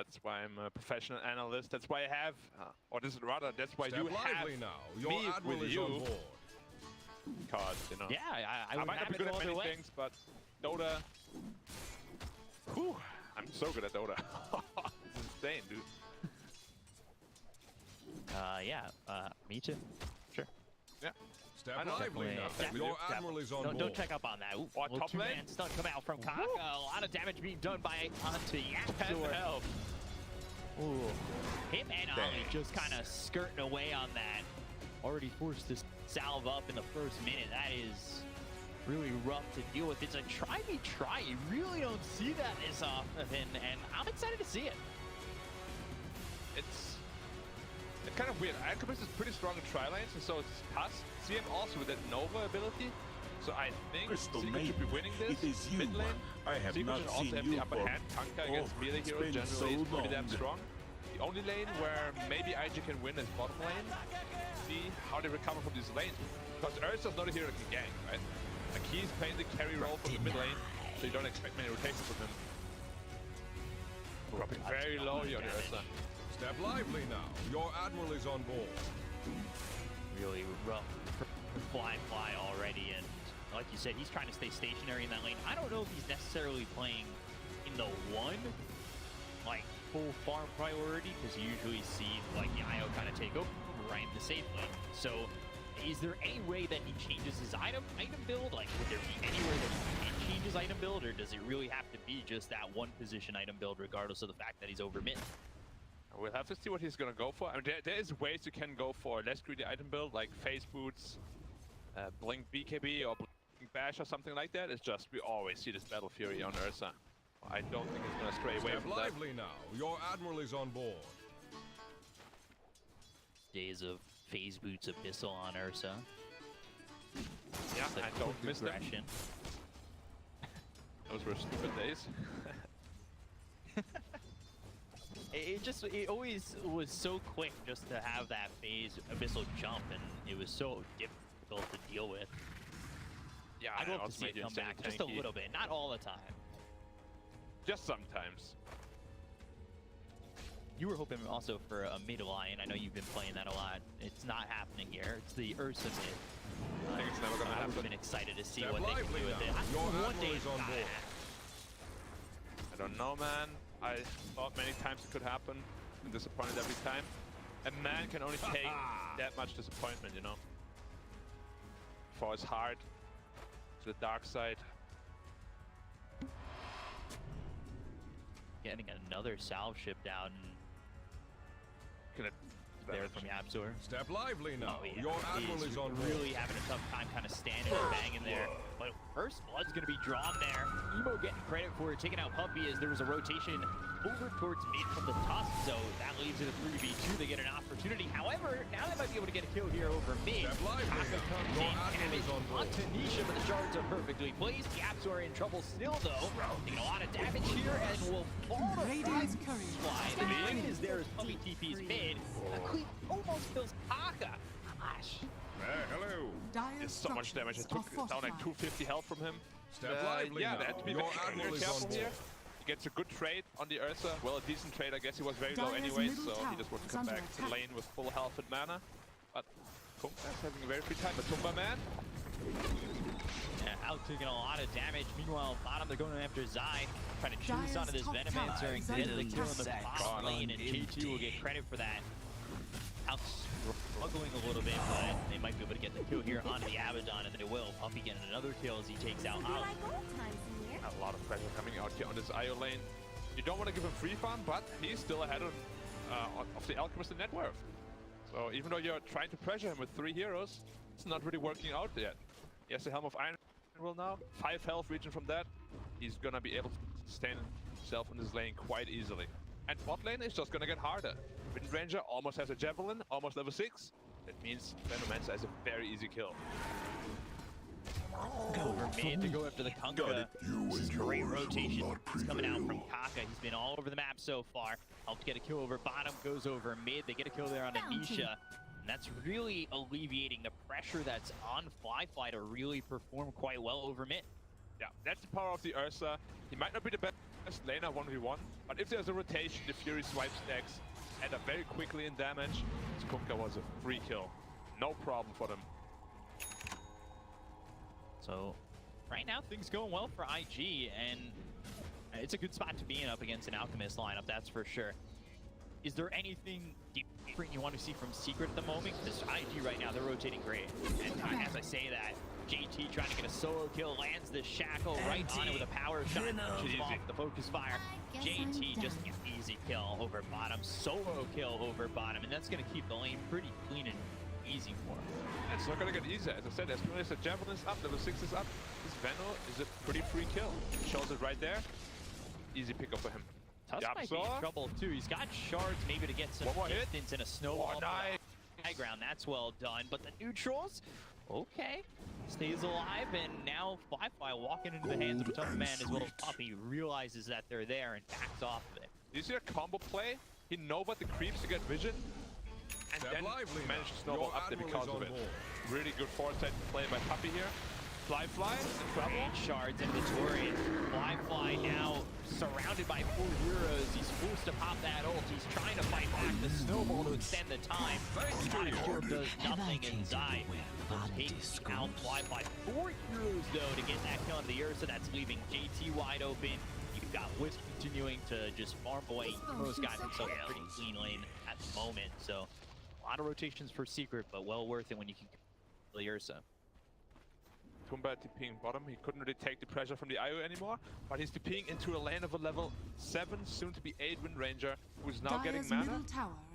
That's why I'm a professional analyst. That's why I have, or this is rather, that's why you have now. Your me admiral with is you. on board. Because, you know. Yeah, I might not be good at many things, but DotA. Whew, I'm so good at DotA. It's insane, dude. Yeah, me too. Sure. Yeah. Step lively now. Your admiral is on board. Don't check up on that. Ooh, top lane? two-man stun come out from Kaka. A lot of damage being done by onto YapzOr. Ooh. Him and Ollie just kind of skirting away on that. Already forced to salve up in the first minute. That is really rough to deal with. It's a try. You really don't see that as often, and I'm excited to see it. It's kind of weird. Alchemist is pretty strong in tri-lanes, and so it's Pass. CM also with that Nova ability. So I think Secret should be winning this mid lane. Secret should also have the upper hand. Kaka against melee heroes generally is pretty damn strong. The only lane where maybe IG can win is bottom lane. See how they recover from these lanes. Because Ursa's not a hero that can gank, right? Like he's playing the carry role from the mid lane, so you don't expect many rotations from him. Dropping very low here on Ursa. Step lively now. Your admiral is on board. Really rough for flyfly already, and like you said, he's trying to stay stationary in that lane. I don't know if he's necessarily playing in the one, like full farm priority, because you usually see like Yayo kind of take over right in the safe lane. So is there any way that he changes his item build? Like, would there be anywhere that he can change his item build, or does it really have to be just that one position item build, regardless of the fact that he's over mid? We'll have to see what he's gonna go for. I mean, there is ways you can go for less greedy item build, like phase boots, blink BKB, or blink bash, or something like that. It's just we always see this battle fury on Ursa. I don't think he's gonna stray away from that. Step lively now. Your admiral is on board. Days of phase boots abyssal on Ursa. Yeah, I don't miss them. Those were stupid days. It always was so quick just to have that phase abyssal jump, and it was so difficult to deal with. Yeah, I'd love to see it come back just a little bit, not all the time. Just sometimes. You were hoping also for a mid lion. I know you've been playing that a lot. It's not happening here. It's the Ursa mid. I think it's never gonna happen. I would have been excited to see what they can do with it. One day it's on board. I don't know, man. I thought many times it could happen. I'm disappointed every time. A man can only take that much disappointment, you know. For his heart to the dark side. Getting another salve shipped out. There from YapzOr. Step lively now. Oh, yeah. Your admiral is on board. Really having a tough time kind of standing and banging there. But first blood's going to be drawn there. Emo getting credit for taking out Puppey as there was a rotation over towards mid from the Tusk. So that leaves it a 3v2. They get an opportunity. However, now they might be able to get a kill here over mid. Kaka comes in, damage onto Nisha, but the shards are perfectly placed. YapzOr in trouble still, though. Taking a lot of damage here and will fall to fly. The lead is there as Puppey TP's mid. Almost kills Kaka. Gosh. Hello. There's so much damage. It took down like 250 health from him. Step lively yeah, now. they had to be very careful here. He gets a good trade on the Ursa. Well, a decent trade. I guess he was very low anyway, so he just wants to come back to the lane with full health and mana. But Kaka's having a very free time. MATUMBAMAN. Yeah, out taking a lot of damage. Meanwhile, bottom, they're going after Zai, trying to choose onto this Venomancer and get the kill in the bottom lane, and J2 will get credit for that. Out struggling a little bit, but they might be able to get the kill here onto the Abaddon, and they will. Puppey getting another kill as he takes out Ollie. A lot of pressure coming out here on this IO lane. You don't want to give him free farm, but he's still ahead of the Alchemist in net worth. So even though you're trying to pressure him with 3 heroes, it's not really working out yet. He has the Helm of Iron will now, 5 health region from that. He's gonna be able to sustain himself in this lane quite easily. And bot lane is just gonna get harder. Wind Ranger almost has a Javelin, almost level 6. That means Venomancer has a very easy kill. Over mid to go after the Kaka. This is great rotation. It's coming out from Kaka. He's been all over the map so far. Helped get a kill over bottom, goes over mid. They get a kill there on Nisha. And that's really alleviating the pressure that's on flyfly to really perform quite well over mid. Yeah, that's the power of the Ursa. He might not be the best best laner 1v1, but if there's a rotation, the Fury swipe stacks add up very quickly in damage. Kaka was a free kill. No problem for them. So right now things going well for IG, and it's a good spot to be in up against an Alchemist lineup, that's for sure. Is there anything different you want to see from Secret at the moment? Because IG right now, they're rotating great. And as I say that, JT trying to get a solo kill, lands the shackle right on it with a power shot, pushes off the focus fire. JT just an easy kill over bottom, solo kill over bottom, and that's going to keep the lane pretty clean and easy for him. It's not going to get easier. As I said, as soon as the Javelin is up, level 6 is up, this Veno is a pretty free kill. Shows it right there. Easy pickup for him. Tusk might be in trouble too. He's got shards maybe to get some distance and a snowball. High ground, that's well done. But the neutrals, okay, stays alive, and now flyfly walking into the hands of a tough man as well. Puppey realizes that they're there and backs off of it. You see a combo play? He know about the creeps to get vision, and then managed to snowball up there because of it. Really good foresight play by Puppey here. Flyfly in trouble. Shards inventory. Flyfly now surrounded by 4 heroes. He's forced to pop that ult. He's trying to fight back the snowball to extend the time. Sure does nothing and die. Takes out Flyfly. 4 heroes though to get that kill on the Ursa. That's leaving JT wide open. You've got Wisp continuing to just farm away. Heroes got himself a pretty clean lane at the moment. So a lot of rotations for Secret, but well worth it when you can kill the Ursa. Tumba TPing bottom. He couldn't really take the pressure from the IO anymore, but he's TPing into a lane of a level 7, soon to be 8 Wind Ranger, who's now getting mana.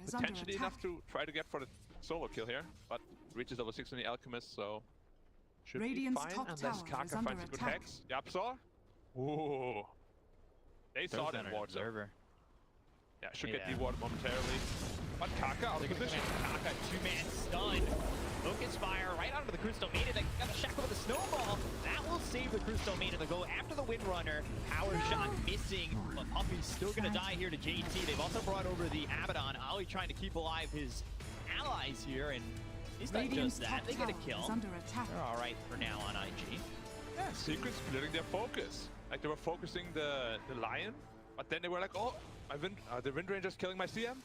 Potentially enough to try to get for the solo kill here, but reaches level 6 on the Alchemist, so should be fine. Unless Kaka finds a good hex. YapzOr. Ooh. They saw that ward. Yeah, should get dewarded momentarily. But Kaka out of position. Kaka, 2-man stun. Focus fire right onto the Crystal Maiden. They got a shackle with a snowball. That will save the Crystal Maiden. They'll go after the Windrunner. Power shot missing, but Puppey's still going to die here to JT. They've also brought over the Abaddon. Ollie trying to keep alive his allies here, and he's not just that. They get a kill. They're all right for now on IG. Yeah, Secret splitting their focus. Like they were focusing the Lion, but then they were like, oh, the Wind Ranger's killing my CM.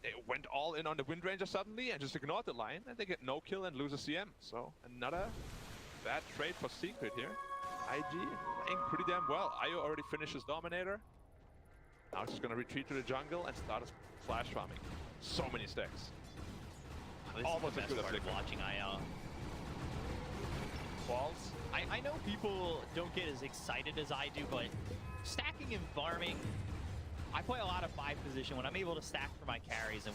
They went all in on the Wind Ranger suddenly and just ignored the Lion, and they get no kill and lose a CM. So another bad trade for Secret here. IG playing pretty damn well. IO already finished his Dominator. Now it's just gonna retreat to the jungle and start his flash farming. So many stacks. Almost as good as watching IO. Balls. I know people don't get as excited as I do, but stacking and farming, I play a lot of 5 position. When I'm able to stack for my carries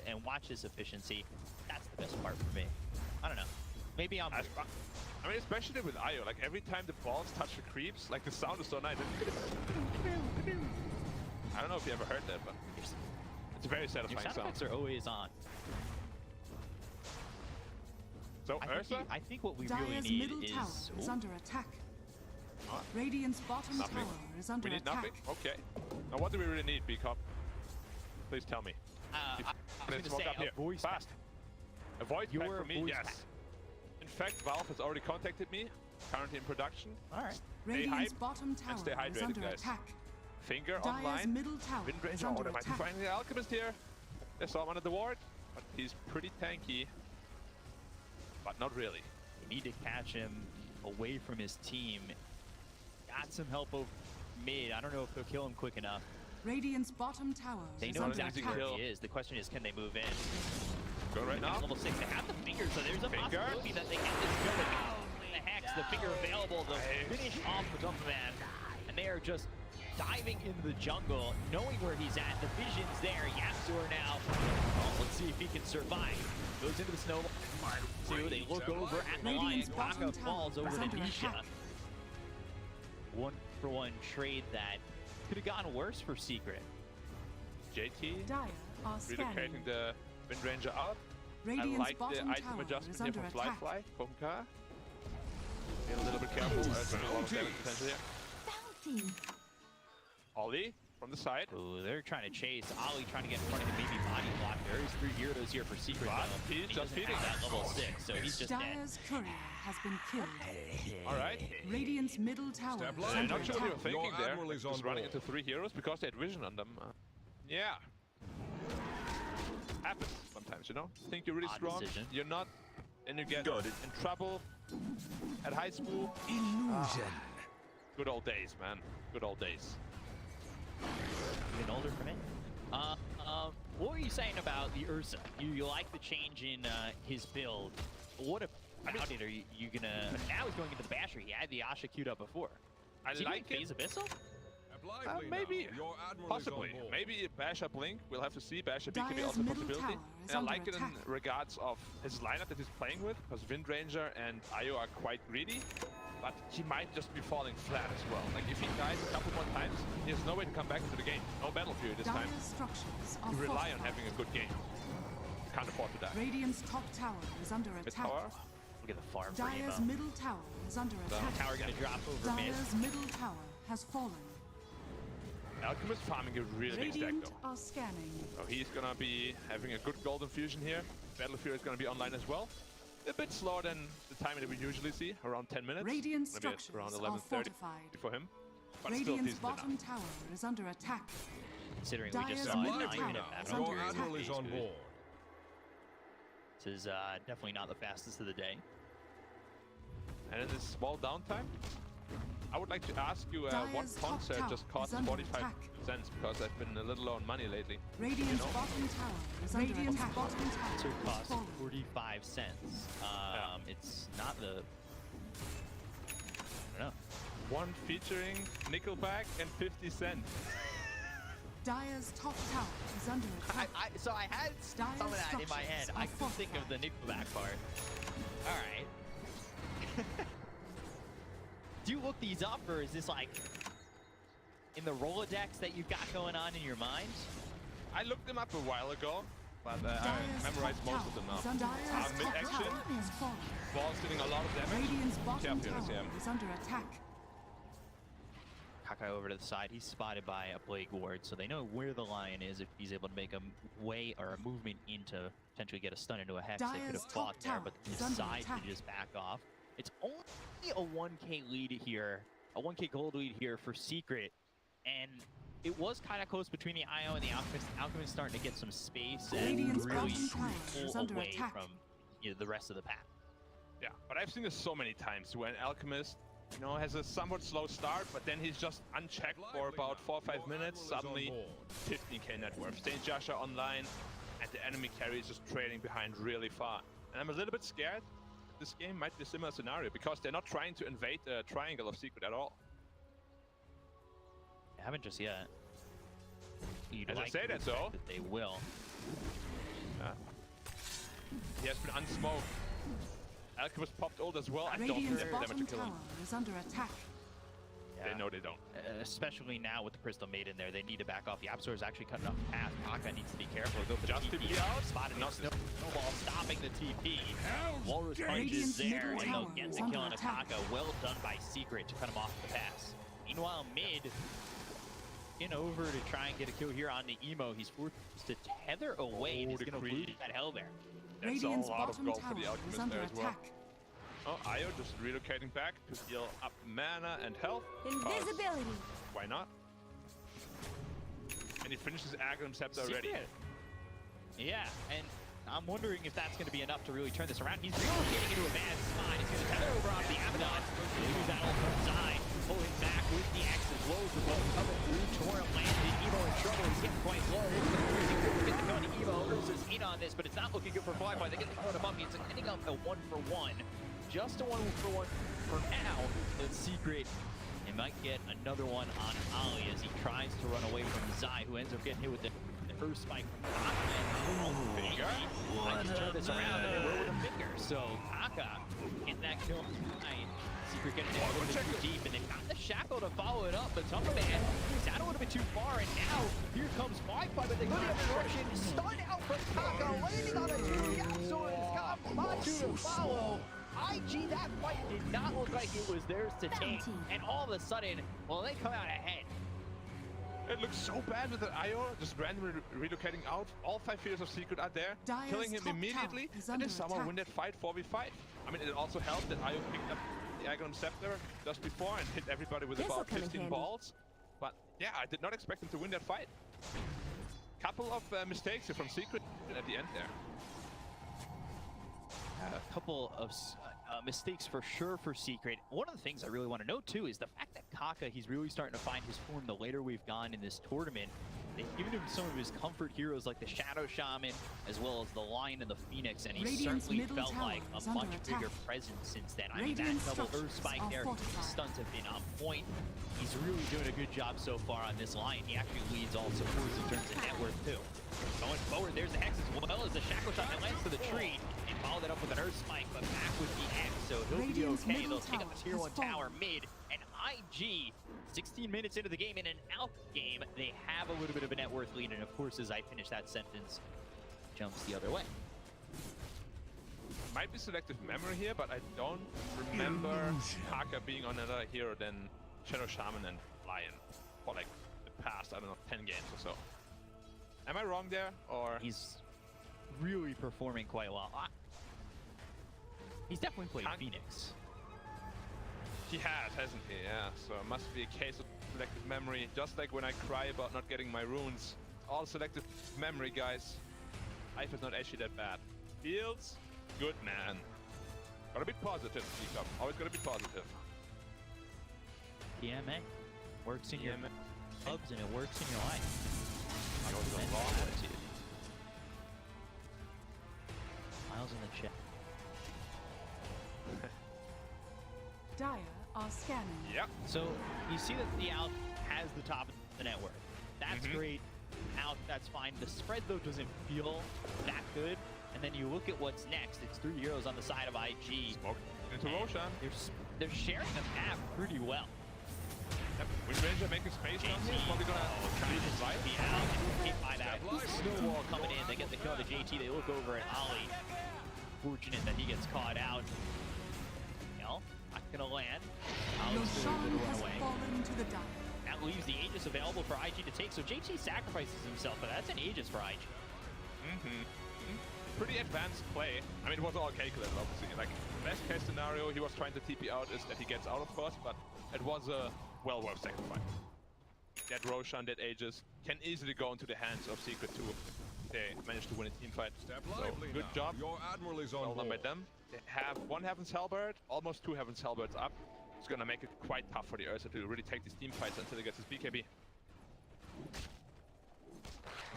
and watch this efficiency, that's the best part for me. I don't know. Maybe I'm... I mean, especially with IO, like every time the balls touch the creeps, like the sound is so nice. I don't know if you ever heard that, but it's a very satisfying sound. Sound effects are always on. So Ursa? I think what we really need is under attack. Radiant's bottom tower is under attack. Nothing. Okay. Now what do we really need, B-Cop? Please tell me. I was going to say, up here. Voice fast. A voice pack for me, yes. Pack. In fact, Valve has already contacted me. Currently in production. All right. Radiant's bottom tower stay hydrated, is under guys. attack. Finger Dire's online. Middle tower Wind Ranger. Oh, they might be finding the Alchemist here. They saw him under the ward, but he's pretty tanky. But not really. We need to catch him away from his team. Got some help over mid. I don't know if they'll kill him quick enough. Radiant's bottom tower They know exactly where he is. The question is, can they move in? Go right now. Level 6. They have the finger, so there's a possibility that they get this going. The hex, the finger available to finish off the MATUMBAMAN. And they are just diving into the jungle, knowing where he's at. The vision's there. YapzOr now. Oh, let's see if he can survive. Goes into the snowball. They look over at the line. Kaka falls over to Nisha. 1-for-1 trade that could have gotten worse for Secret. JT relocating the Wind Ranger out. I like the item adjustment here from flyfly. Kaka. Be a little bit careful. There's a lot of damage potential here. Ollie. from the side. Ooh, they're trying to chase. Ali trying to get in front of him, maybe body block. There's 3 heroes here for Secret. But though. he's He just doesn't feeding. have that level 6, so he's just dead. Dire's courier has been killed. All right. Radiant's middle tower Step is line. I'm under not sure what they were attack. thinking Your there. admiral is Just on running board. into 3 heroes because they had vision on them. Yeah. Happens sometimes, you know? Think you're really Odd strong, decision. you're not, and you get Got it. in trouble at high school. Illusion. Good old days, man. Good old days. Even older for me. What were you saying about the Ursa? You like the change in his build. What about it? Are you gonna... Now he's going into the Basher. He had the Asha queued up before. I Is he like going it. Phase Abyssal? Lively Maybe. now. Your admiral Possibly. is on board. Maybe Bash up Link. We'll have to see. Bash up B could be Dire's also a middle possibility. tower is And I under like it in attack. regards of his lineup that he's playing with, because Wind Ranger and Io are quite greedy. But he might just be falling flat as well. Like if he dies a couple more times, he has no way to come back into the game. No Battle Fury this time. Dire's structures are You rely on fortified. having a good game. Can't afford to die. Radiant's top tower is under Mid attack. tower. Look at the farm for Dire's Emo. middle tower is under attack. Tower going to drop over mid. Dire's middle tower has fallen. Alchemist farming a really big stack Radiant though. are scanning. So he's gonna be having a good golden fusion here. Battle Fury is gonna be online as well. A bit slower than the timing that we usually see, around 10 minutes. Radiant Maybe it's structures around are 11:30 fortified. for him. But still Radiant's decent bottom enough. tower is under attack. Considering we just Dire's saw a middle 9-minute tower battle. is under Your attack. admiral is on board. This is definitely not the fastest of the day. And in this small downtime, I would like to ask you what Dire's top concert tower just cost is under 45 attack. cents, because I've been a little low on money lately. Radiant's know? bottom tower is under Radiant's attack. Bottom So tower it is costs fallen. 45 cents. It's not the... I don't know. One featuring Nickelback and 50 cents. Dire's top tower is under attack. So I had some of that in my head. I couldn't think of the Nickelback part. All right. Do you look these up, or is this like in the Rolodex that you've got going on in your mind? I looked them up a while ago, but I Dire's memorized top most of them tower is now. under attack. Mid-action, Is fallen. Ball's doing a lot of damage. Radiant's bottom Careful, tower SCM. is under attack. Kaka over to the side. He's spotted by a Plague Ward, so they know where the Lion is. If he's able to make a way or a movement into potentially get a stun into a Hex, they could Dire's have fought top there, tower but is under decide attack. to just back off. It's only a 1k lead here, a 1k gold lead here for Secret, and it was kind of close between the IO and the Alchemist. Alchemist starting to get some space and Radiant's really bottom tower is pull under away attack. from the rest of the pack. Yeah, but I've seen this so many times when Alchemist, you know, has a somewhat slow start, but then he's just unchecked for about 4 or 5 minutes. Suddenly, 15k net worth. Stain Jasha online, and the enemy carry is just trailing behind really far. And I'm a little bit scared this game might be a similar scenario, because they're not trying to invade the triangle of Secret at all. They haven't just yet. You'd As I like say to that, expect though. that they will. He has been unsmoked. Alchemist popped ult as well. I don't think Radiant's they have damage bottom to kill him. tower is under attack. They know they don't. Especially now with the Crystal Maiden there, they need to back off. YapzOr is actually cutting off the path. Kaka needs to be careful. Go for Just the TP TP out. spotted. Not No, snowball stopping the TP. Walrus punch Radiant's is there, middle and they'll tower get is the kill on under attack. Kaka. Well done by Secret to cut him off the pass. Meanwhile, mid, in over to try and get a kill here on the Emo. He's forced to tether away, and he's the going to creep. lose that hell there. That's Radiant's a lot of bottom gold for tower the is Alchemist under there as well. attack. Oh, Io just relocating back to heal up mana and health. Invisibility. Why not? And he finishes Aghanim Scepter already. Secret. Yeah, and I'm wondering if that's going to be enough to really turn this around. He's relocating into a bad spot. He's going to tether over onto the Abaddon. Use that ult from Zai. Pulling back with the X as low as the boat coming through. Torrent landed. Evo in trouble. He's getting quite low. Get the kill on Evo. Ursa's in on this, but it's not looking good for flyfly. They get the kill on Puppey. It's ending up a 1-for-1. Just a 1-for-1 for now. But Secret, they might get another one on Ali as he tries to run away from Zai, who ends up getting hit with the first spike from Kaka. Finger. I just turn this around and they will with a finger. So Kaka getting that kill. Secret getting there a little bit too deep, and they've got the shackle to follow it up, but MATUMBAMAN is out a little bit too far, and now here comes flyfly, but they go the other direction. Stun out from Kaka, landing on a 2. YapzOr has got Matu to follow. IG, that fight did not look like it was theirs to take, and all of a sudden, well, they come out ahead. It looks so bad with the IO just randomly relocating out. All 5 heroes of Secret are there, Dire's killing him top immediately, tower is and then under somehow attack. win that fight 4v5. I mean, it also helped that IO picked up the Aggron Scepter just before and hit everybody with This'll about come in 15 handy. balls. But yeah, I did not expect him to win that fight. Couple of mistakes here from Secret at the end there. A couple of mistakes for sure for Secret. One of the things I really want to note too is the fact that Kaka, he's really starting to find his form the later we've gone in this tournament. They've given him some of his comfort heroes like the Shadow Shaman, as well as the Lion and the Phoenix, and he Radiant's certainly middle felt tower like a is under much attack. bigger presence since then. I mean, Radiant that double Earth structures Spike are there, fortified. stunts have been on point. He's really doing a good job so far on this Lion. He actually leads all supports in terms of net worth too. Going forward, there's the Hex as well as the Shackle Shot that lands to the tree and followed it up with an Earth Spike, but back with the X, so he'll Radiant's be okay. middle They'll take up the tier tower 1 has tower fallen. mid, and IG 16 minutes into the game in an out game, they have a little bit of a net worth lead, and of course, as I finish that sentence, jumps the other way. Might be selective memory here, but I don't remember Kaka being on another hero than Shadow Shaman and Lion for like the past, I don't know, 10 games or so. Am I wrong there, or? He's really performing quite well. He's definitely played Can't- Phoenix. He has, hasn't he? Yeah, so it must be a case of selective memory. Just like when I cry about not getting my runes. All selective memory, guys. Life is not actually that bad. Feels good, man. Gotta be positive, speak up. Always gotta be positive. PMA works in your PMA. clubs and it works in your life. Goes a Mental long way. attitude. Miles in the chat. Dire are scanning. Yep. So you see that the out has the top of the network. That's great. Out, that's fine. The spread though doesn't feel that good. And then you look at what's next. It's 3 heroes on the side of IG. Smoke into and Roshan. They're sharing the map pretty well. Yep. Wind Ranger making space down here. Probably gonna Trying to fight. be out and hit by that Step lively. snowball coming in. They get the kill to JT. They look over at Ollie. Fortunate that he gets caught out. No, not gonna land. Ollie's still able Roshan to run has away. fallen to the Dire. That leaves the Aegis available for IG to take. So JT sacrifices himself, but that's an Aegis for IG. Pretty advanced play. I mean, it was all calculated, obviously. Like, best case scenario, he was trying to TP out is that he gets out, of course, but it was a well worth sacrifice. That Roshan, that Aegis, can easily go into the hands of Secret too. They managed to win a team fight. Step So, lively good now. job. Your admiral is on Well done by board. them. They have 1 Heaven's Halberd, almost 2 Heaven's Halberds up. It's gonna make it quite tough for the Ursa to really take these team fights until he gets his BKB.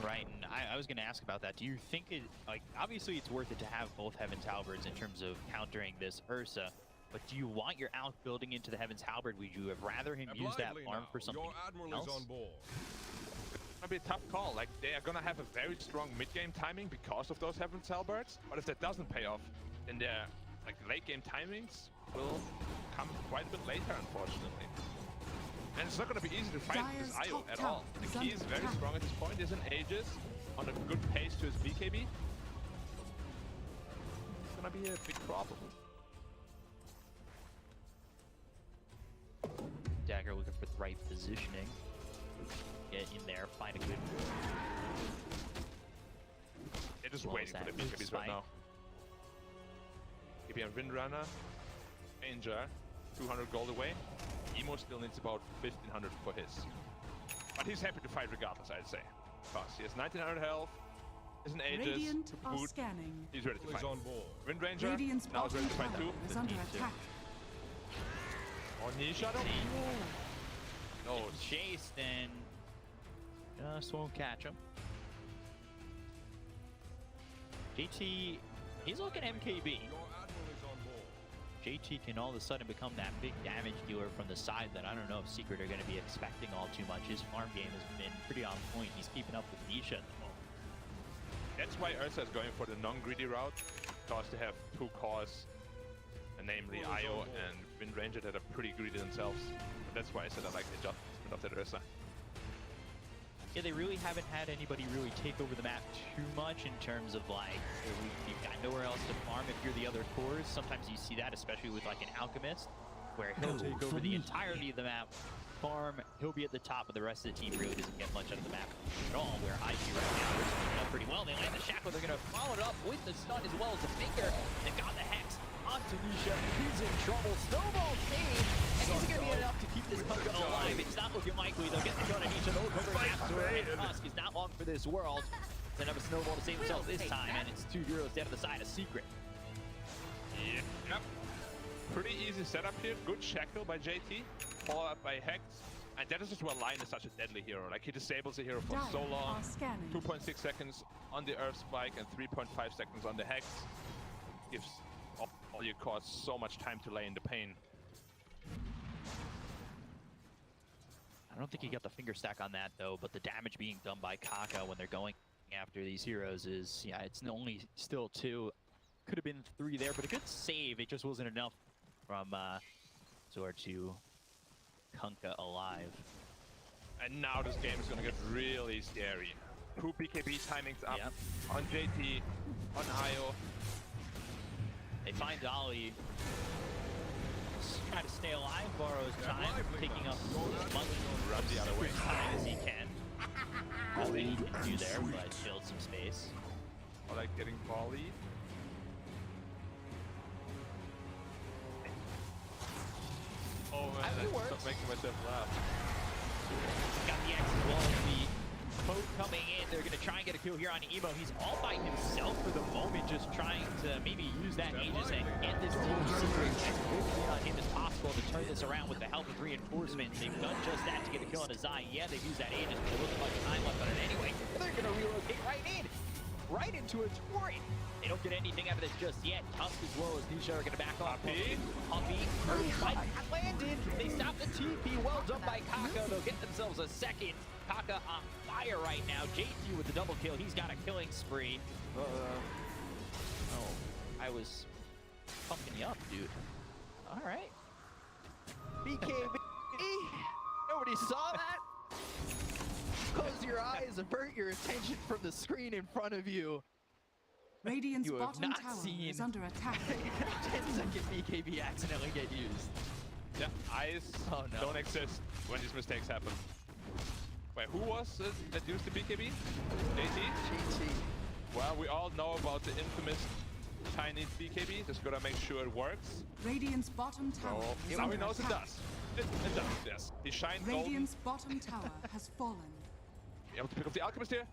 Right, and I was going to ask about that. Do you think it, like, obviously it's worth it to have both Heaven's Halberds in terms of countering this Ursa, but do you want your out building into the Heaven's Halberd? Would you have rather him Step use that lively farm now. for something Your admiral else? is on board. It's gonna be a tough call. Like, they are gonna have a very strong mid-game timing because of those Heaven's Halberds, but if that doesn't pay off, then their like late-game timings will come quite a bit later, unfortunately. And it's not going to be easy to fight this Dire's IO top at tower all. is Like, he is under very attack. strong at this point. He's an Aegis on a good pace to his BKB. It's going to be a big problem. Dagger looking for the right positioning. Get in there, find a good... They're just Well, waiting for the that BKBs spike. right now. BKB and Windrunner. Danger. 200 gold away. Emo still needs about 1500 for his. But he's happy to fight regardless, I'd say. Because he has 1900 health. Is an Aegis. Radiant to are boot. scanning. He's ready to Is fight. on board. Wind Ranger Radiant's now is ready bottom to fight tower too. is under Need to. attack. Or Nisha though? No, Chased and just won't catch him. JT, he's looking MKB. Your admiral is on board. JT can all of a sudden become that big damage dealer from the side that I don't know if Secret are going to be expecting all too much. His farm game has been pretty on point. He's keeping up with Nisha at the moment. that's why Ursa is going for the non-greedy route, because they have 2 cores, namely IO and Wind Ranger, that are pretty greedy themselves. But that's why I said I like the adjustment of that Ursa. Yeah, they really haven't had anybody really take over the map too much in terms of like, you've got nowhere else to farm if you're the other cores. Sometimes you see that, especially with like an Alchemist, where he'll take over the entirety of the map farm, he'll be at the top, but the rest of the team really doesn't get much out of the map at all, where IG right now is picking up pretty well. They land the shackle, they're going to follow it up with the stun as well as the finger. They've got the hex onto Nisha, he's in trouble. Snowball save, and is it going to be enough to keep this Kaka alive? It's not looking likely. They'll get the gun on Nisha, they'll cover YapzOr, and Tusk is not long for this world. They have a snowball to save themselves this time, and it's 2 heroes down to the side, a secret. Yep. Pretty easy setup here. Good shackle by JT, followed up by Hex. And that is just why Lion is such a deadly hero. Like, he disables the hero for so long. 2.6 seconds on the Earth Spike and 3.5 seconds on the Hex. Gives all your cores so much time to lay in the pain. I don't think he got the finger stack on that, though, but the damage being done by Kaka when they're going after these heroes is, yeah, it's only still 2. Could have been 3 there, but a good save. It just wasn't enough from YapzOr to Kaka alive. And now this game is going to get really scary. 2 BKB timings up on JT, on Io. They find Dolly. Try to stay alive, borrows time, picking up as much Run the other way. time as he can. All they need to do there, but build some space. I like getting volleyed. Oh man, I'm making myself laugh. Got the X as well as the poke coming in. They're going to try and get a kill here on Emo. He's all by himself for the moment, just trying to maybe use that Aegis and get this team secret as quickly on him as possible to turn this around with the help of reinforcements. They've done just that to get a kill on Azai. Yeah, they've used that Aegis, but there wasn't much time left on it anyway. And they're going to relocate right into a turret. They don't get anything out of this just yet. Tusk as well as Nisha are going to back off. Puppey, right, landed. They stop the TP. Well done by Kaka. They'll get themselves a second. Kaka on fire right now. JT with the double kill. He's got a killing spree. Oh, I was pumping you up, dude. All right. BKB. Nobody saw that. Close your eyes, avert your attention from the screen in front of you. Radiant's You have bottom not tower seen is under attack. 10-second BKB accidentally get used. Yeah, eyes don't exist when these mistakes happen. Wait, who was it that used the BKB? JT? JT. Well, we all know about the infamous tiny BKB. Just gotta make sure it works. Radiant's bottom tower is Now under he knows attack. it does. It does, yes. He shined Radiant's bottom tower has fallen. Able to pick up the Alchemist here.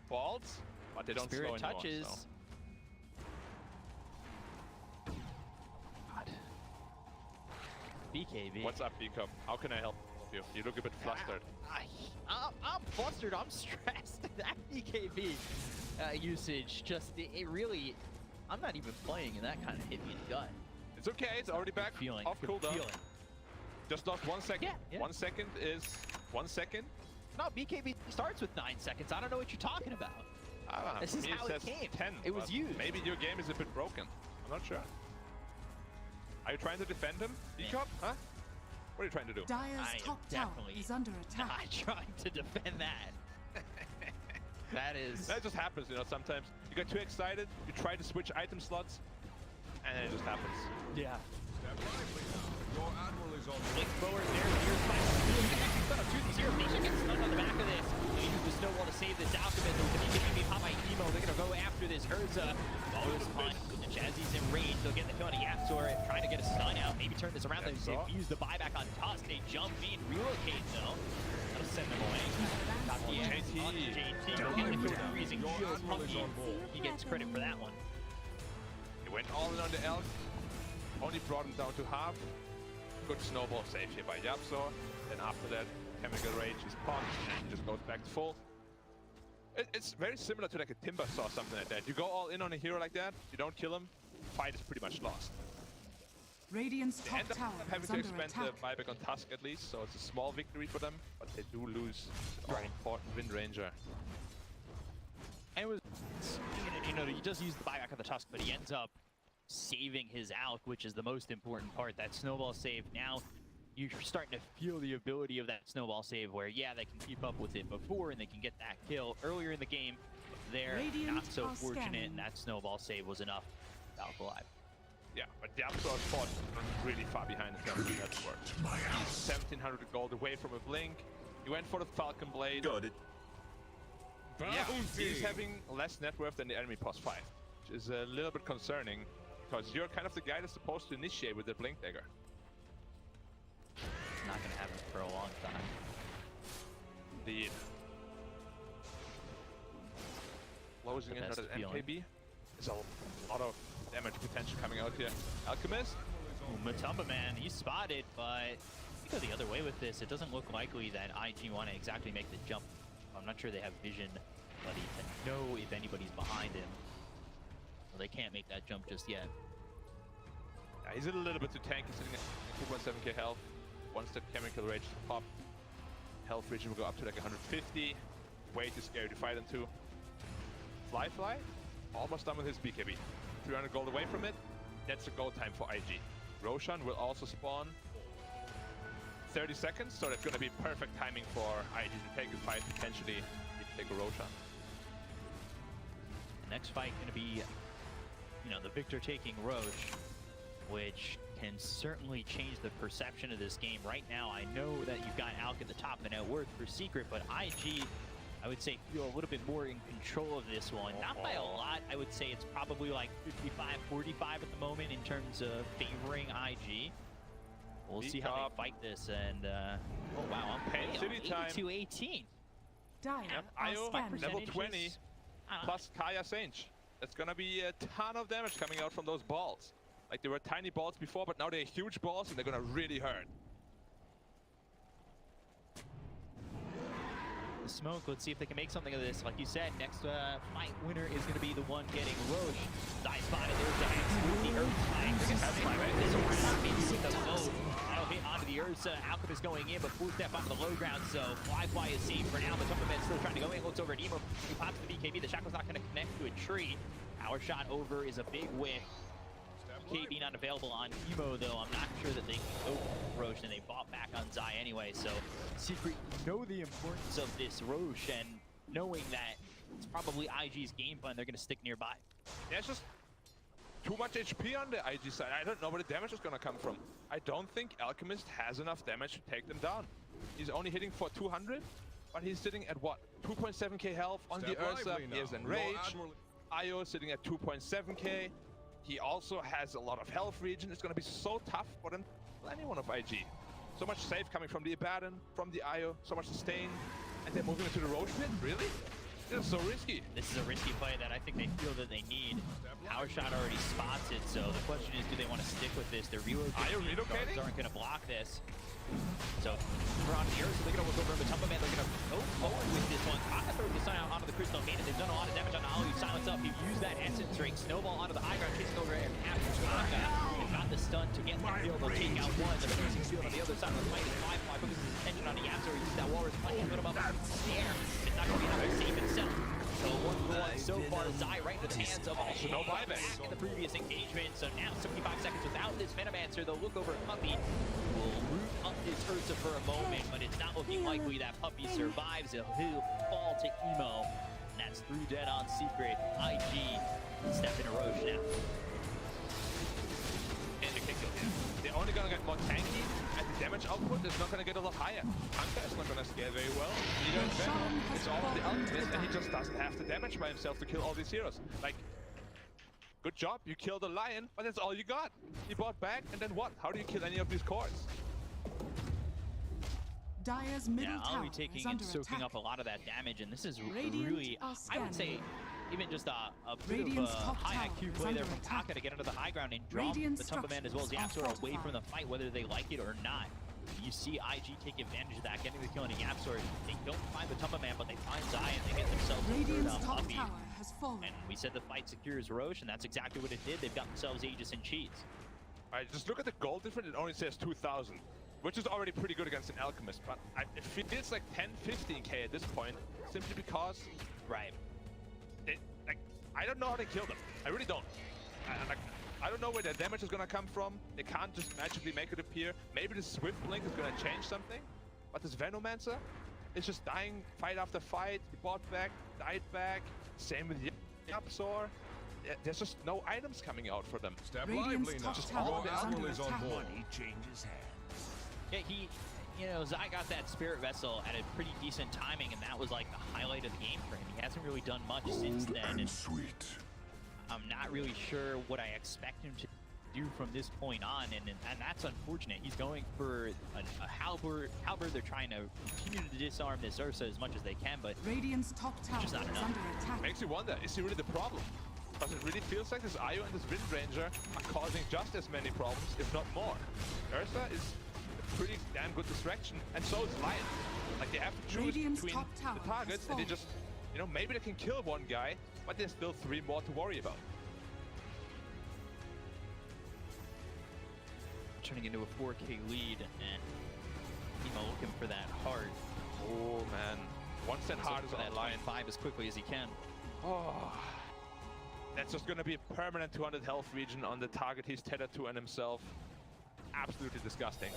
Balls, but they don't Spirit slow touches. anyone, so. God. BKB. What's up, B-Cup? How can I help you? You look a bit flustered. I'm flustered. I'm stressed. That BKB usage just, it really, I'm not even playing and that kind of hit me in the gut. It's okay. It's already back off cooldown. Just lost 1 second. Yeah. 1 second is 1 second. No, BKB starts with 9 seconds. I don't know what you're talking about. This is how it came. 10. It was used. Maybe your game is a bit broken. I'm not sure. Are you trying to defend him, B-Cup? Huh? What are you trying to do? Dire's top tower is under attack. Not trying to defend that. That just happens, you know, sometimes. You get too excited, you try to switch item slots, and then it just happens. Yeah. Your admiral is on. Flick forward there. Here's my zero. Nisha gets stunned on the back of this. They use the snowball to save this alchemist. With the BKB pop by Emo, they're going to go after this Urza. Bonus punch. And Jazzy's in range. They'll get the kill on YapzOr, trying to get a stun out. Maybe turn this around. They use the buyback on Tusk. They jump in, relocate though. That'll send them away. Got the X on JT. They'll get the kill with freezing shield. Puppey, he gets credit for that one. He went all in on the Elk. Only brought him down to half. Good snowball save here by YapzOr. Then after that, Chemical Rage is popped and he just goes back to full. It's very similar to like a Timbersaw or something like that. You go all in on a hero like that, you don't kill him, fight is pretty much lost. Radiant's They top end up tower having is to under expend attack. the buyback on Tusk at least, so it's a small victory for them, but they do lose an important Wind Ranger. And it was, you know, he does use the buyback on the Tusk, but he ends up saving his Alk, which is the most important part. That snowball save, now you're starting to feel the ability of that snowball save where, yeah, they can keep up with it before and they can get that kill earlier in the game. They're not so fortunate, and that snowball save was enough to Alk alive. Yeah, but YapzOr fought really far behind in terms of network. He's 1,700 gold away from a blink. He went for the Falcon Blade. Got it. Yeah, he's having less net worth than the enemy +5, which is a little bit concerning, because you're kind of the guy that's supposed to initiate with the blink dagger. Not gonna happen for a long time. Indeed. Closing in best another feeling. MKB. There's a lot of damage potential coming out here. Alchemist. MATUMBAMAN, he's spotted, but if you go the other way with this, it doesn't look likely that IG want to exactly make the jump. I'm not sure they have vision, buddy, to know if anybody's behind him. Well, they can't make that jump just yet. Yeah, he's a little bit too tanky, sitting at 2.7k health. Once the chemical rage pop, health region will go up to like 150. Way too scary to fight into. Flyfly, almost done with his BKB. 300 gold away from it. That's a go time for IG. Roshan will also spawn 30 seconds, so that's going to be perfect timing for IG to take a fight, potentially take a Roshan. The next fight going to be, you know, the victor taking Roche, which can certainly change the perception of this game. Right now, I know that you've got Alk at the top of the net worth for Secret, but IG, I would say, feel a little bit more in control of this one. Not by a lot. I would say it's probably like 55-45 at the moment in terms of favoring IG. We'll see how they fight this, and oh wow, I'm paying City time. 82-18. Dire are IO scanning. level 20 plus Kaya Sage. That's gonna be a ton of damage coming out from those balls. Like, they were tiny balls before, but now they're huge balls and they're gonna really hurt. The smoke, let's see if they can make something of this. Like you said, next fight winner is going to be the one getting Roche. Die spotted, there's the Hex with the Earth Flag. This will not be with the boat. That'll hit onto the Ursa. Alchemist going in, but full step onto the low ground, so flyfly is safe for now. The MATUMBAMAN still trying to go in, looks over at Emo. He pops the BKB, the Shackle's not going to connect to a tree. Power shot over is a big whiff. BKB not available on Emo, though. I'm not sure that they can go for Roche, and they bought back on Zai anyway. So Secret know the importance of this Roche, and knowing that it's probably IG's game plan, they're going to stick nearby. Yeah, it's just too much HP on the IG side. I don't know where the damage is going to come from. I don't think Alchemist has enough damage to take them down. He's only hitting for 200, but he's sitting at what? 2.7k health on the Ursa. He is enraged. IO sitting at 2.7k. He also has a lot of health region. It's going to be so tough for them, anyone of IG. So much save coming from the Abaddon, from the IO, so much sustain. And they're moving into the Roche pit? Really? This is so risky. This is a risky play that I think they feel that they need. Power shot already spots it, so the question is, do they want to stick with this? They're relocating. Relocating? Aren't going to block this. So we're on the Earth, so they're going to look over at MATUMBAMAN. They're going to go forward with this one. Kaka throws the sun out onto the Crystal Maiden. They've done a lot of damage on Ollie. Silence up. He's used that Essence Ring. Snowball onto the high ground, kissing over and after Kaka. They've got the stun to get the kill. They'll take out one. The piercing field on the other side of the fight is flyfly. Focuses his attention on the YapzOr. He uses that walrus punch to put him up in the air. It's not going to be enough to save himself. So 1-1 so far. Zai right into the hands of Also no buyback in the previous engagement. So now 75 seconds without this Venomancer. They'll look over at Puppey. Will root up his Ursa for a moment, but it's not looking likely that Puppey survives. He'll fall to Emo. And that's 3 dead on Secret. IG step in a Roche now. And they can kill him. They're only going to get more tanky, and the damage output is not going to get a lot higher. Kaka is not going to scale very well. It's all on the Alchemist, and he just doesn't have the damage by himself to kill all these heroes. Like, good job, you killed a lion, but that's all you got. You bought back, and then what? How do you kill any of these cores? Dire's middle Yeah, I'll tower be is taking under and soaking attack. up a lot of that damage, and this is Radiant really, are I would say, even just a bit Radiant's of a top high tower IQ is play there under from attack. Kaka to get into the high ground and drop Radiant the MATUMBAMAN as well as structures YapzOr are away from the fortified. fight, whether they like it or not. You see IG take advantage of that, getting the kill into YapzOr. They don't find the MATUMBAMAN, but they find Zai and they get themselves Radiant's over top Puppey. tower has fallen. And we said the fight secures Roche, and that's exactly what it did. They've got themselves Aegis and Cheese. Alright, just look at the gold difference. It only says 2,000, which is already pretty good against an Alchemist. But it feels like 10-15k at this point, simply because Right. I don't know how to kill them. I really don't. I don't know where their damage is gonna come from. They can't just magically make it appear. Maybe the Swift Blink is gonna change something. But this Venomancer is just dying fight after fight. He bought back, died back. Same with YapzOr. there's just no items coming out for them. Step Radiant's lively now. top Your tower is admiral under is on attack. board. Yeah, Zai got that Spirit Vessel at a pretty decent timing, and that was like the highlight of the game for him. He hasn't really done much since then, and I'm not really sure what I expect him to do from this point on, and that's unfortunate. He's going for a halberd. They're trying to continue to disarm this Ursa as much as they can, but Radiant's top tower is not enough. under attack. Makes you wonder, is he really the problem? Because it really feels like this Io and this Wind Ranger are causing just as many problems, if not more. Ursa is a pretty damn good distraction, and so is Lion. Like, they have to choose Radiant's between top tower the targets, has and they fallen. just, maybe they can kill one guy, but there's still 3 more to worry about. turning into a 4K lead, and looking for that heart. Oh man, once that heart is for that online, 5 as quickly as he can. oh, that's just gonna be a permanent 200 health region on the target he's tethered to and himself. Absolutely disgusting.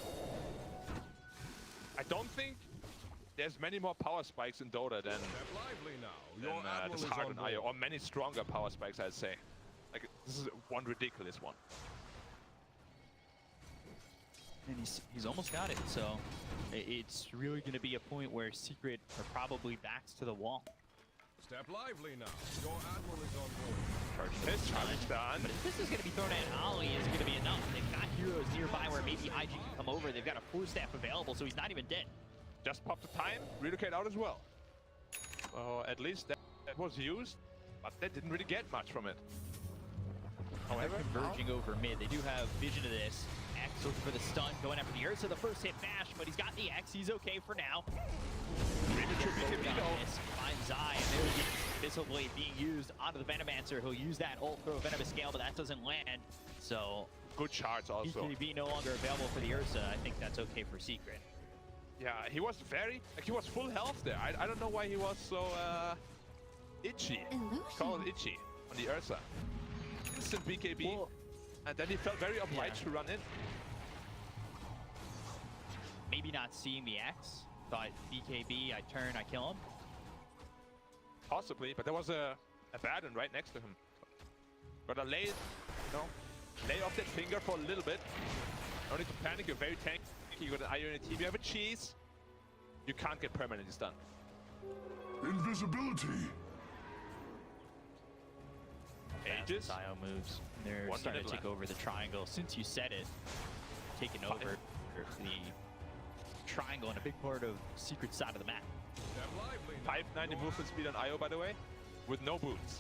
I don't think there's many more power spikes in Dota than Step lively now. Your admiral this is hard on on IO, board. or many stronger power spikes, I'd say. Like, this is one ridiculous one. And he's almost got it, so it's really going to be a point where Secret are probably backs to the wall. Step lively now. Your admiral is on board. Charge this, charge done. But if this is going to be thrown at Ollie, is it going to be enough? They've got heroes nearby where maybe IG can come over. They've got a 4-staff available, so he's not even dead. Just pop the time, relocate out as well. So at least that was used, but they didn't really get much from it. However, They're converging over mid. They do have vision of this. X looking for the stun, going after the Ursa. The first hit bash, but he's got the X. He's okay for now. Finds Zai, and there's the Missile Blade being used onto the Venomancer. He'll use that ult throw Venomous Scale, but that doesn't land. So good charge also. BKB no longer available for the Ursa. I think that's okay for Secret. Yeah, he was he was full health there. I don't know why he was so itchy. Call it itchy on the Ursa. Instant BKB, Well, and then he felt very obliged to run in. maybe not seeing the X. Thought BKB, I turn, I kill him. Possibly, but there was a Baron right next to him. Gotta lay off that finger for a little bit. No need to panic, you're very tanky. You got an IO in a team, you have a cheese. You can't get permanently stunned. Invisibility. Aegis. IO moves. They're One starting minute to take left. over the triangle. Since you said it, taking over the triangle and a big part of Secret side of the map. Step lively now. 590 movement speed on IO, by the way, with no boots.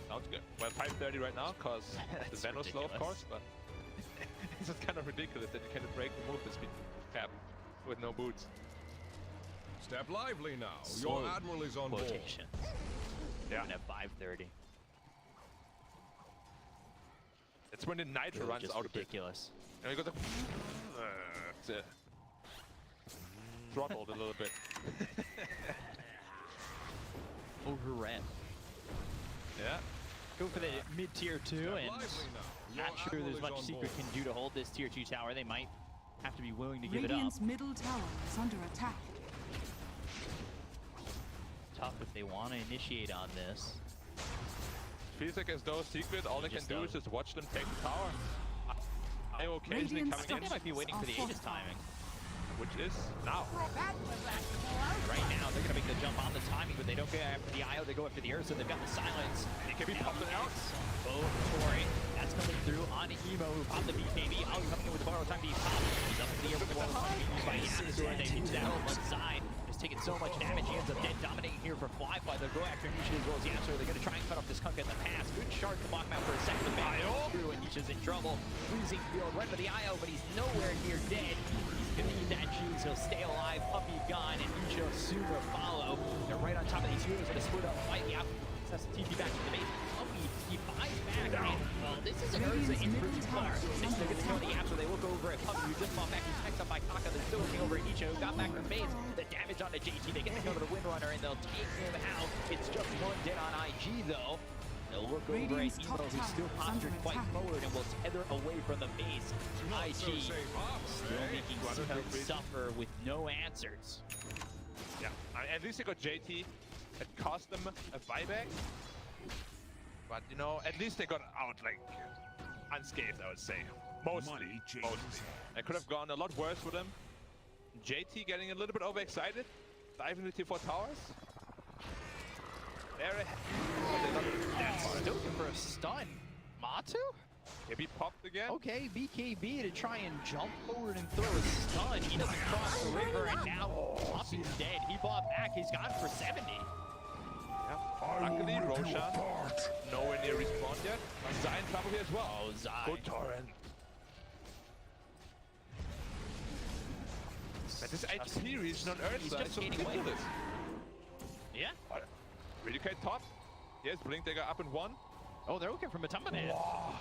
Sounds good. Well, 530 right now, because the That's Venom slow, of ridiculous. course, but it's just kind of ridiculous that you can break the movement speed cap with no boots. Step lively now. Slow Your admiral is on board. Quotations. Yeah. Even at 530. It's when the Nitro Really runs just out a bit. ridiculous. And you got the throttled a little bit. Overran. Yeah. Go for the mid-tier 2, Step and lively now. Your not sure admiral there's is much on Secret board. can do to hold this tier 2 tower. They might have to be willing to give it up. Radiant's middle tower is under attack. Tough if they want to initiate on this. Feels like as though Secret, all they can Just do is just watch them take the tower. IO occasionally Radiant's I coming think in, they might be waiting for the Aegis timing. which is now. Right now, they're going to make the jump on the timing, but they don't go after the IO, they go after the Ursa. They've got the silence. He can be Now popping the out. X. Oh, Tori. That's coming through on Emo, who popped the BKB. Ollie coming in with the borrow time being popped. He's up in the air with the borrow time being used by YapzOr. They use that on one side. Just taking so much damage. He ends up dead, dominating here for flyfly. They'll go after Nisha as well as YapzOr. They're going to try and cut off this Kaka at the pass. Good shard to block him out for a second. The back through, and Nisha's in trouble. Freezing field right for the IO, but he's nowhere near dead. He's going to need that cheese. He'll stay alive. Puppey gone, and Nisha soon will follow. They're right on top of these heroes that are split up. Fight the out. Has to TP back to the base. Puppey, he buys back. And, well, this is an Ursa in for too far. They're going to go to the Apps, they look over at Puppey, who just fought back. He's next up by Kaka. They're still looking over at Nisha, who got back from base. The damage on the JT. They get to go to the Windrunner, and they'll take him out. It's just one dead on IG, though. They'll look over at Radiant's Emo, top who's still tower is under postured quite attack. forward, and will tether away from the base. Not so IG safe ops, still eh? making Secret suffer with no answers. Yeah, at least they got JT. It cost them a buyback, But, you know, at least they got out, like, unscathed, I would say. Mostly. It could have gone a lot worse for them. JT getting a little bit overexcited. Diving into T4 towers. Very That's looking for a stun. Matu? Maybe popped again. Okay, BKB to try and jump forward and throw a stun. He doesn't cross the river, and now Puppey's dead. He bought back. He's gone for 70. Yeah. Luckily, Roshan nowhere near respawn yet. Zion trouble here as well. Oh, Zion. Good torrent. But this HP region on Earth He's is just so gaining away. ridiculous. Yeah. Redicate top. Yes, Blink Dagger up in 1. Oh, they're looking for MATUMBAMAN. Wow.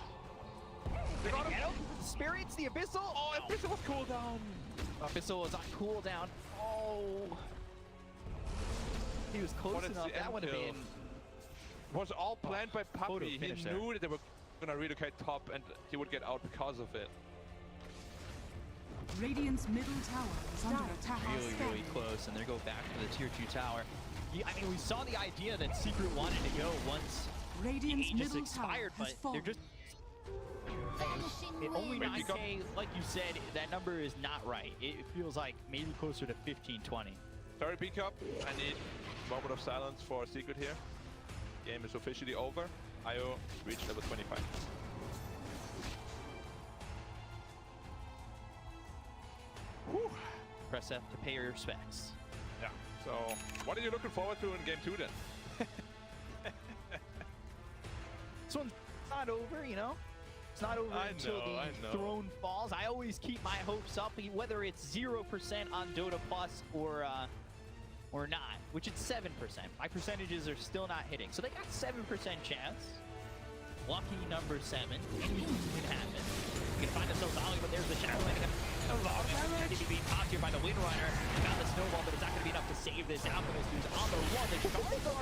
They got him. Spirits, the Abyssal. Oh, Abyssal was cooldown. Abyssal was on cooldown. Oh. He was close enough. That would have been... It was all planned by Puppey. He finish there. knew that they were going to relocate top and he would get out because of it. Radiant's middle tower is under attack. Really close, and they go back to the tier 2 tower. I mean, we saw the idea that Secret wanted to go once Radiant's the Aegis middle expired, tower has but they're fallen. just only 9K. Like you said, that number is not right. It feels like maybe closer to 15, 20. Sorry, B-Cup. I need a moment of silence for Secret here. Game is officially over. IO reached level 25. Whew. Press F to pay your respects. Yeah. So, what are you looking forward to in game 2 then? This one's not over, you know? It's not over until the throne falls. I always keep my hopes up, whether it's 0% on Dota Plus or not, which it's 7%. My percentages are still not hitting. So they got 7% chance. Lucky number 7. Anything can happen. We can find ourselves on, but there's the shadow landing. Going to be popped here by the Windrunner. Found the snowball, but it's not going to be enough to save this. Alchemist who's on the run. The Charizard though,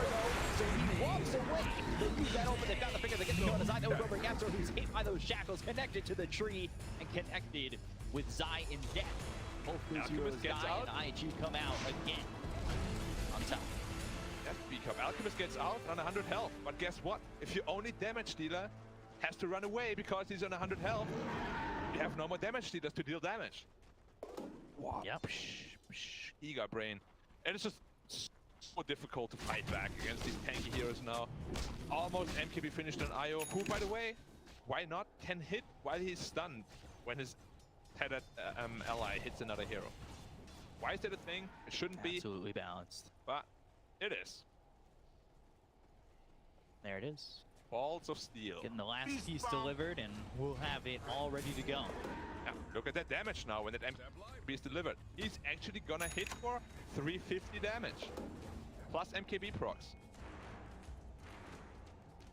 so he walks away. They use that open. They found the finger. They get the kill on the side. That was over YapzOr, who's hit by those shackles, connected to the tree, and connected with Zai in death. Both those heroes die, and IG come out again on top. Yes, B-Cup. Alchemist gets out on 100 health. But guess what? If your only damage dealer has to run away because he's on 100 health, you have no more damage dealers to deal damage. Wow. Yep. Eager brain. And it's just so difficult to fight back against these tanky heroes now. Almost MKB finished on IO, who, by the way, why not 10 hit while he's stunned when his tethered ally hits another hero? Why is that a thing? It shouldn't be. Absolutely balanced. But it is. There it is. Balls of steel. Getting the last piece delivered, and we'll have it all ready to go. Yeah, look at that damage now when that MKB is delivered. He's actually gonna hit for 350 damage. Plus MKB procs.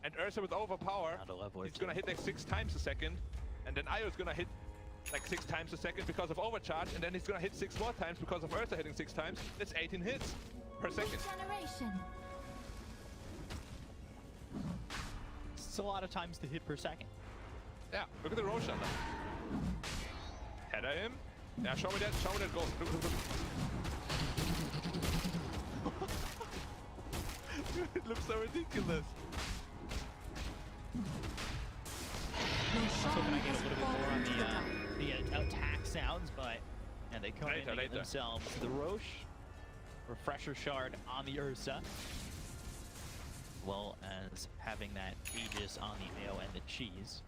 And Ursa with overpower, he's gonna hit like 6 times a second. And then Io's gonna hit like 6 times a second because of overcharge. And then he's gonna hit 6 more times because of Ursa hitting 6 times. That's 18 hits per second. It's a lot of times to hit per second. Yeah, look at the Roshan now. Header him. Yeah, show me that goal. Look. It looks so ridiculous. I was hoping I get a little bit more on the attack sounds, but yeah, they come in and get themselves the Roche, Refresher Shard on the Ursa, as well as having that Aegis on the AO and the Cheese.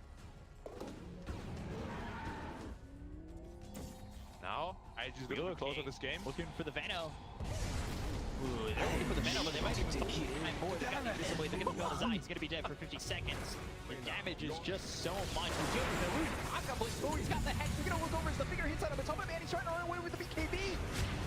Now, I just gonna be closer to this game. Looking for the Veno. Ooh, they're looking for the Veno, but they might even take time more. They got the Invisible. They're gonna kill the Zai. He's gonna be dead for 50 seconds. The damage is just so much. He's getting the root. Oh, he's got the hex. They're gonna look over as the finger hits on him. MATUMBAMAN, he's trying to run away with the BKB.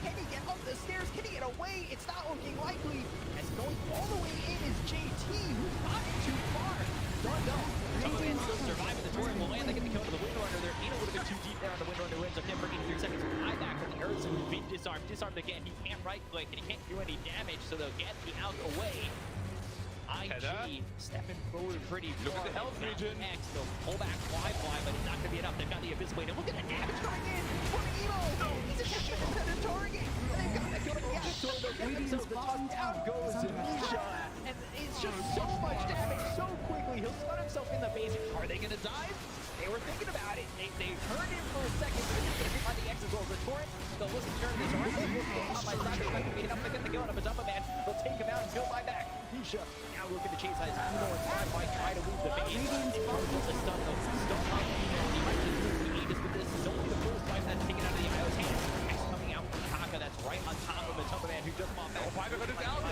Can he get up the stairs? Can he get away? It's not looking likely. As going all the way in is JT, who's not too far. MATUMBAMAN still surviving the torrent. Will land. They get the kill to the Windrunner. They're in a little bit too deep there on the Windrunner. Wins up there for 83 seconds. High back from the Ursa, who's been disarmed. Disarmed again. He can't right click and he can't do any damage, so they'll get the out away. IG stepping forward pretty far. Look at the health region. Next, they'll pull back flyfly, but it's not going to be enough. They've got the Abyss Blade. And look at the damage coming in from Emo. He's attacking the center target. They've got the kill to YapzOr. They'll get themselves the top down goes to Nisha. And it's just so much damage. He'll stun himself in the base. Are they gonna dive? They were thinking about it. They turned him for a second, but they're gonna find the X as well. The torrent, they'll listen turn this around. On my side, they're going to be up against the kill on a MATUMBAMAN. They'll take him out and go by back. Nisha now looking to chase his Emo and flyfly, try to move the base. In front of the stun, though. Stun on he might just lose the Aegis with this. It's only the first life that's taken out of the IO's hand. X coming out from Kaka, that's right on top of MATUMBAMAN, who just popped back. Piper got his out.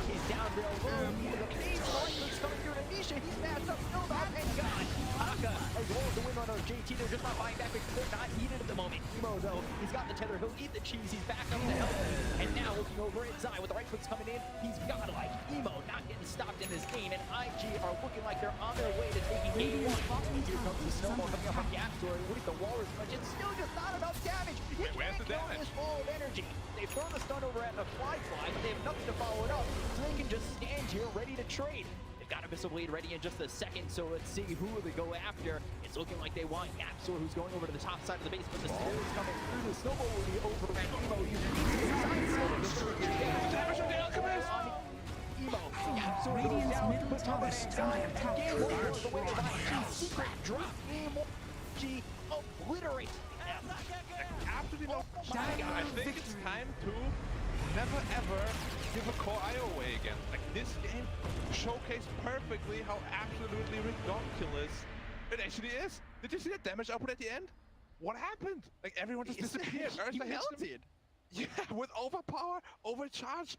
He's down real low. The base lightning's coming through to Nisha. He's mashed up, still not, thank God. Kaka, as well as the win on our JT, they're just not buying back because they're not needed at the moment. Emo, though, he's got the tether. He'll eat the cheese. He's back up to health. And now looking over at Zai with the right clicks coming in. He's got to like Emo not getting stopped in this game. And IG are looking like they're on their way to taking game one. Here comes the snowball coming up from YapzOr with the walrus punch. It's still just not enough damage. You Where's can't the kill damage? this ball of energy. They've thrown the stun over at the flyfly, but they have nothing to follow it up. So they can just stand here ready to trade. Got a missile blade ready in just a second, so let's see who they go after. It's looking like they want YapzOr, who's going over to the top side of the base, but the spear is coming through. The snowball will be over at Emo. Damage on the Alchemist! Emo. YapzOr goes Radiant's down. middle tower is under attack. Game one goes away with IG. Secret drop. Game one. IG obliterates. Absolutely no. my I God. think it's time to never ever give a core IO away again. Like this game showcased perfectly how absolutely ridiculous it actually is. Did you see that damage output at the end? What happened? Like everyone just disappeared. He melted. Yeah, with overpower, overcharge.